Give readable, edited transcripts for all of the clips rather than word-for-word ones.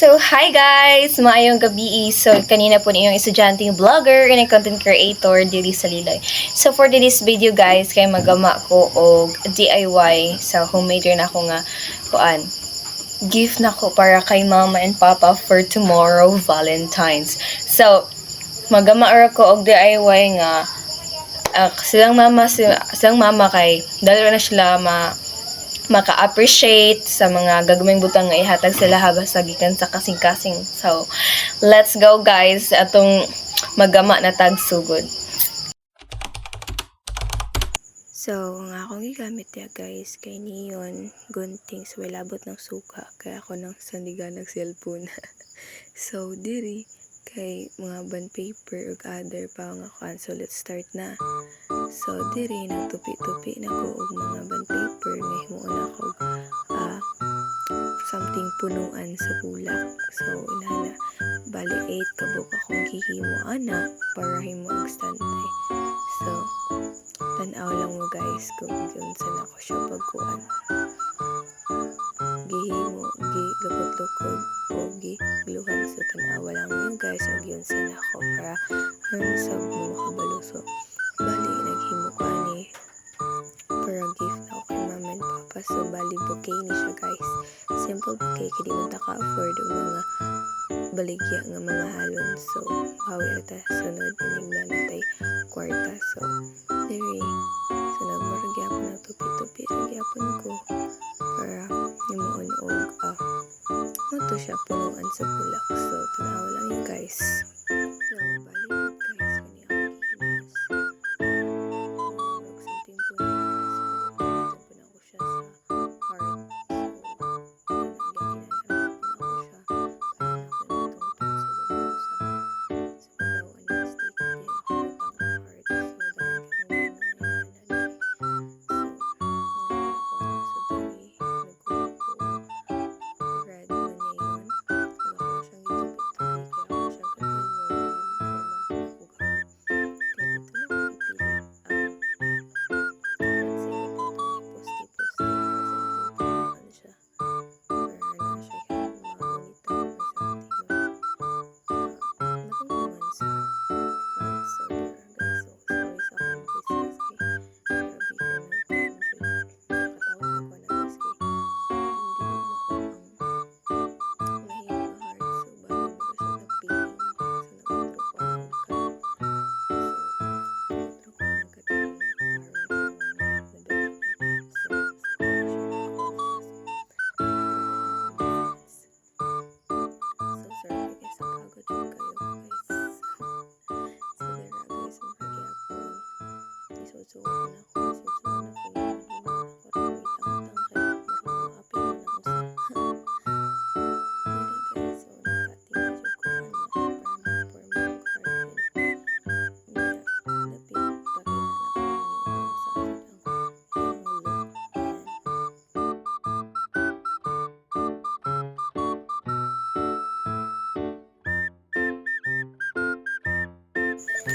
So, hi guys! Maayong gabi. So, kanina po ninyong estudyanteng vlogger and content creator diri sa Liloy. So, for this video guys, kay magama ko og DIY sa homemade na ako nga kuan. Gift na ko para kay mama and papa for tomorrow Valentine's. So, magama ra ko og DIY nga silang mama kay dalo na sila maka-appreciate sa mga gagawing butang nga ihatag sila habas gikan sa kasing-kasing. So, let's go guys atong magama na tag sugod. So, nga akong gigamit ya guys kay niyon gunting so labot ng suka kaya ako nang sandigan ng cellphone. So, diri kay mga bond paper ug other pa nga kuan. So, let's start na. So, diri nagtupi-tupi na ko og mga bond paper may himuon ako something punuan sa bulak. So, inana bali 8 kabuk akong gihimo ana para himo og standby. So, tan-aw lang mo guys kung unsa na ko siya pagkuan. Gihimo, gilukot-lukot o gigluhan sa tan-aw lang mo guys og unsa na ako para sa mo makabalo. So, bali naghimo ko ani para gift ako kay mama and papa. So, bali bouquet ni siya guys. Simple bouquet kay di man ta ka-afford og mga baligya nga mamahalon. So, bawi ata sunod inig na natay kwarta. So, diri. So, nagmaragyapan na tupi-tupi. Nagyapon ko para himuon og mato siya punuan sa bulak. So, tanaw lang yun guys. So, balik guys.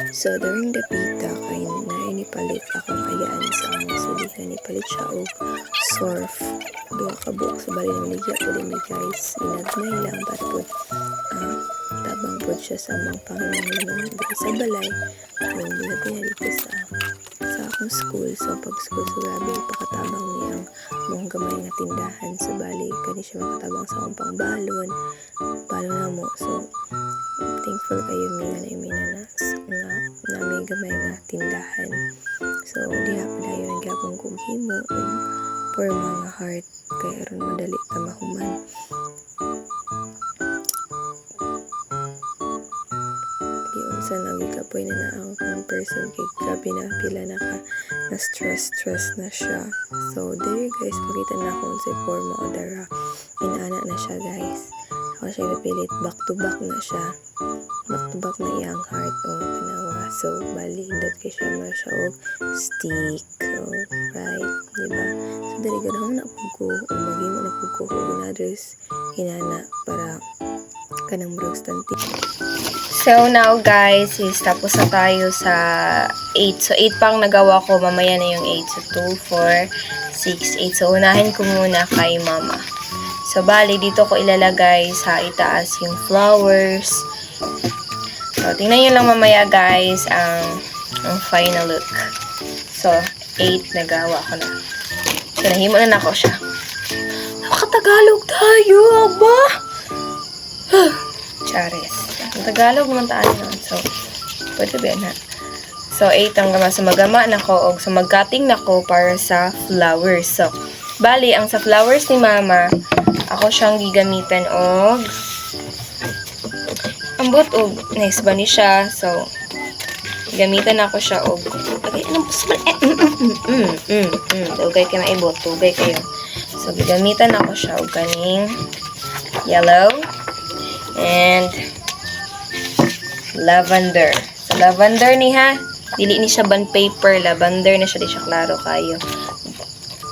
So, during the pita, kay nainipalit akong ayaan sa among sulihan. Ipalit siya og surf. Duha ka buok. So, bali naligya po din ni guys. Inagnay lang. But po, tabang po siya sa among panginahanglan dito sa balay. Kung nilagay na dito sa akong school. So, pag-school, so grabe, pakatabang niyang mong gamay nga tindahan. So, bali, kani siya makatabang sa akong pangbalon. Balon na mo. So, thankful kayo mina na may gamay nga tindahan. So, diha pa dayo nagyapon kong himo for mga heart kaya ron madali ta mahuman. Giunsa nagikapoy na akong person kay grabe na pila na stress na siya. So, there guys, pakita na akong sa forma o dara. Inaana na siya guys. Ako siya napilit back to back na siya. Back to back na iyang heart o tanawa. So, bali, hindot kay siya mo siya og stick. So, right, diba? So, dali ganun na po ko. O magimo na po ko og others hinana para kanang brogstanti. So, now guys, is tapos na tayo sa 8. So, 8 pang nagawa ko. Mamaya na yung 8. So, 2, 4, 6, 8. So, unahin ko muna kay mama. So, So, bali, dito ko ilalagay sa itaas yung flowers. So, tingnan nyo lang mamaya, guys, ang final look. So, 8 nagawa ko na. So, nahimo na ako siya. Nakatagalog tayo, aba! Charis. Tagalog naman tayo nun. So, pwede ba na? So, 8 ang gama. So, magama na ko o so, magcutting na ko para sa flowers. So, bali, ang sa flowers ni Mama, ako siyang gigamitan og ambot og nice ba ni siya. So, gamitan ako siya og okay, anong pusman? Tugay kayo maibot. Tugay kayo. So, gigamitan ako siya og kaning yellow and lavender. So, lavender ni ha. Dili ni siya bond paper. Lavender na siya. Di siya klaro kayo.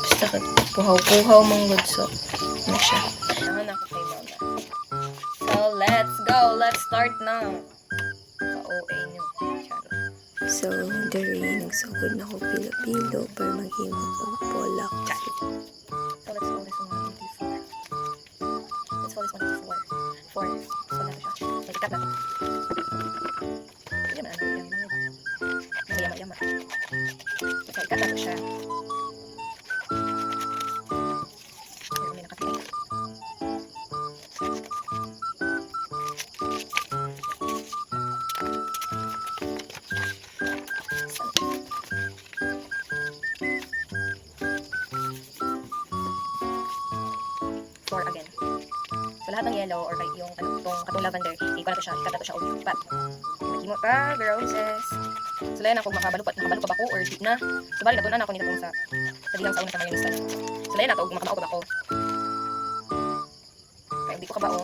Basta puhaw-puhaw mong good. So, ano siya. Nahan ako kay Mama. So, let's go. Let's start now. Ka-OA nyo. So, dari, nagsugod na ako pilo-pilo para maghimot og polak. So, let's go this one. 24. Let's go this one. 4. So, na siya. Nagkikat natin. Hindi naman, yama. So, ikat natin siya. May nakatay. Four again. So, lahat ng yellow or yung katong lavender, ikat na to siya o ipat. Nagimo pa, roses. So, layan ako makabalo pa ba ko or deep na. So, bali natunan ako nito sa dilang sa una sa mayonnaise. So, layan na to, makamao pa ba ko. Kaya hindi ko kabao.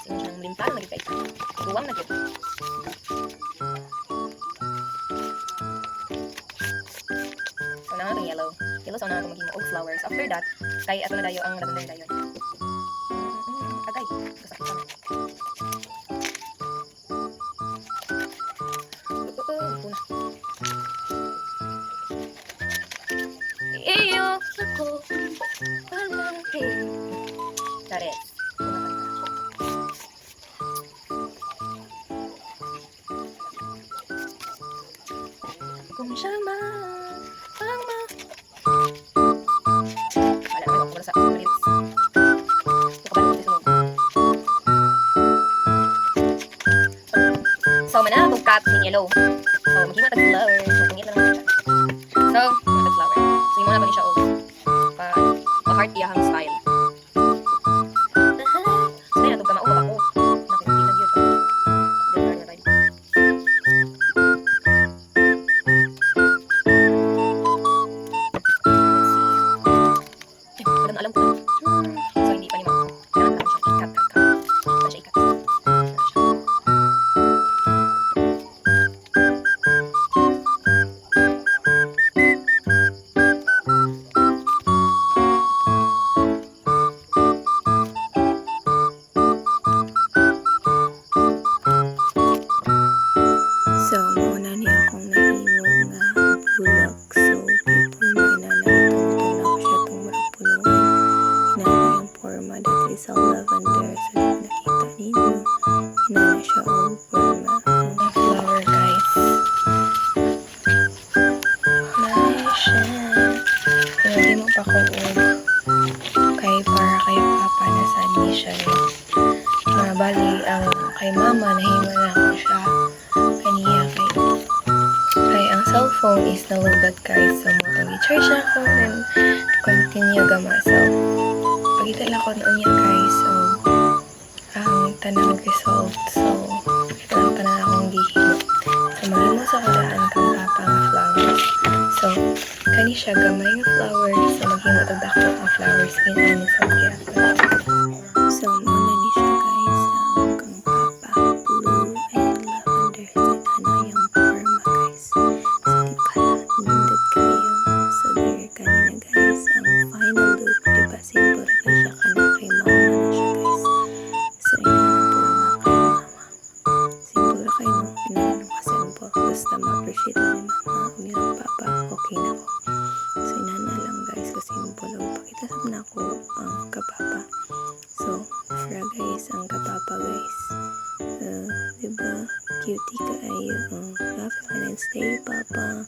Sino siyang limplan, magigay. Duwang na dito. So, na itong yellow. Yellow, so na itong maghimo og flowers. After that, kay ato na dayo ang lavender dayon. Agay. Kasakit kami. Iyo ako palagi. Charis. Kung siya ang wala ko wala sa lyrics. So, mana cut ng yellow. So, maghimo tag flower. So, pangit lang siya. So, tag flower. So, imo na ba ni siya og pa-heart iyahang style. So, na tug kamao ba ko. Nakikita gyud ko. Alam ko. So, hindi pa ni Mama. Kailangan lang siya ikat. Ba siya ikat. So, muna niya akong nahimo nga bulak. So, before mo inanay itong siya itong marapunuan. Inanay yung forma. That is all lavender. So, nakita ninyo. Inanay siya ang forma. Ang flower, guys. Nice siya. Pinagi mo pa ko para kay Papa na saan niya siya rin. Bali, ang kay Mama, nahimo na ako siya. Kaya ang cellphone is nalugad, guys. So, mag-charge na ako and continue gama. So, pagkita lang ako noon niya, guys. So, ang tanang result. So, ito lang tanang akong gihilo. So, maging mo sa kadaan kang Papa ng flowers. So, kani siya gamay ng flowers. So, maging matagdak ko ang flowers in ano sa kaya. So, muna ni siya, guys. Kang Papa, blue and lavender. So, ano yung forma, guys. So, di pala, nindot kayo. So, there kanina, guys. Ang final look, di ba, simple ka siya kay Mama na siya, guys. So, yun ang forma kay Mama. Simple kayo, no? Inanong ka simple. Basta ma-appreciate lang ni Mama. Kung yun ang Papa, okay na ko. So, inana lang, guys. Kasi simple. Pakita sa na ako ang kapapa. Papa guys. Diba? Cutie ka ayo. Happy Valentine's Day, Papa.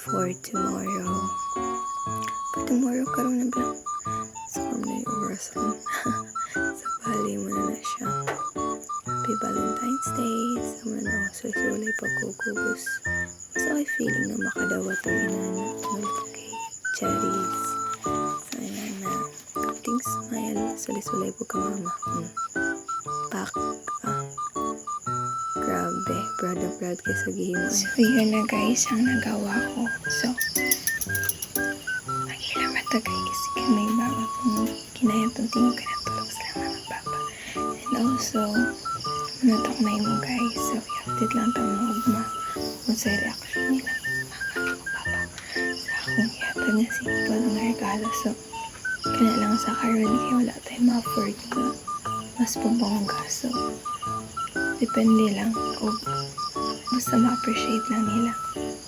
For tomorrow. For tomorrow, karoon na ba? So, karoon na yung oras. So, bali mo na siya. Happy Valentine's Day. Sa mga sulay pagkukubos. So, I feeling na makadawat ang inana. Okay. Cherries. So, ayan na. Ting smile. Sulay-sulay po ka, mama. Pak. Grabe. Proud na proud kayo sa gihimo. So, yun na guys ang nagawa ko. So, maghilang matagay kasi kami bago kung kinayatong tingin ka na tulog sila mga papa. And also, natok na mo guys. So, i-update lang tayo mga ugma kung sa reaction nila. Mga papa. Sa akong yatag na si Ipol ang regalo. So, kana lang sa karoon kaya wala tayong ma-afford na mas pabongga. So, depende lang kung basta ma-appreciate lang nila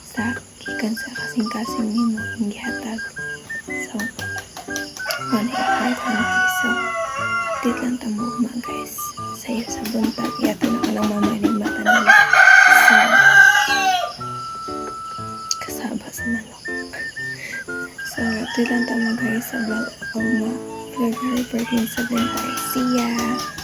sa gikan sa kasing-kasing nimo yung gihatag. So, wala i-heart so, update lang tamo mga guys. Sa'yo sa buntag, yato na ka lang mamalig mata nila. So, kasaba sa manok. So, update lang tamo guys sa vlog of ma February 14 sa buntag. See ya!